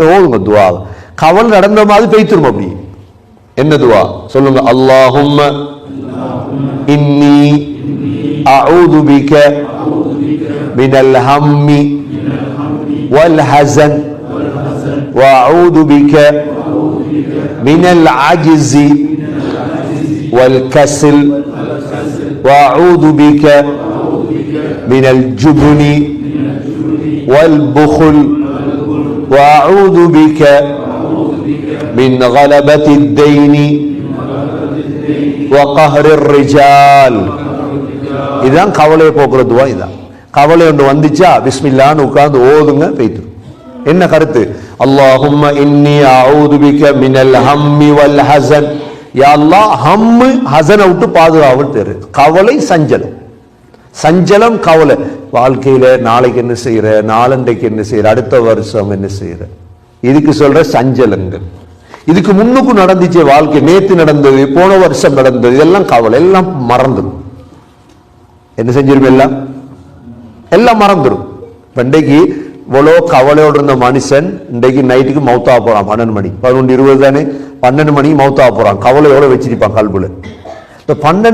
ஓதுங்க துவா. கவல் நடந்த மாதிரி பேய்த்துரும். அப்படி என்ன துவா சொல்லுங்க? அல்லாஹும்ம இன்னி அஊது பிக மினல் ஹம்மி வல் ஹஸன் வ அஊது பிக மினல் அஜ்ஸி வல் கஸ்ல் வ அஊது பிக மினல் ஜுப்னி வல் புக்ல் وأعوذ بك من غلبة الدين وقهر الرجال. இதுதான் கவலையை போக்குற துவா. இதான் கவலை ஒன்று வந்துச்சா பிஸ்மில்லான்னு உட்கார்ந்து ஓதுங்க. பேய்த்து என்ன கருத்து? அல்லாஹும்ம இன்னி அஊது பிக மினல் ஹம்மி வல் ஹஸன். யா அல்லாஹ், ஹம்மு ஹஸனை விட்டு பாதுகாவல் தேரு. கவலை சஞ்சலம், சஞ்சலம் கவலை. வாழ்க்கையில நாளைக்கு என்ன செய்யற, நாளண்டைக்கு என்ன செய்யற, அடுத்த வருஷம் என்ன செய்யற, இதுக்கு சொல்ற சஞ்சலங்கள். இதுக்கு முன்னுக்கு நடந்துச்சு வாழ்க்கை, நேத்து நடந்தது, போன வருஷம் நடந்தது, இதெல்லாம் கவலை. எல்லாம் மறந்துடும். என்ன செஞ்சிரும்? எல்லாம் மறந்துடும். இன்றைக்கு இவ்வளோ கவலையோடு இருந்த மனுஷன் இன்றைக்கு நைட்டுக்கு மௌத்தா போறான். 12 மணி 11:20 தானே, 12 மணிக்கு மௌத்தா போறான். கவலையோட வச்சிருப்பான் கல்புல. இந்த 12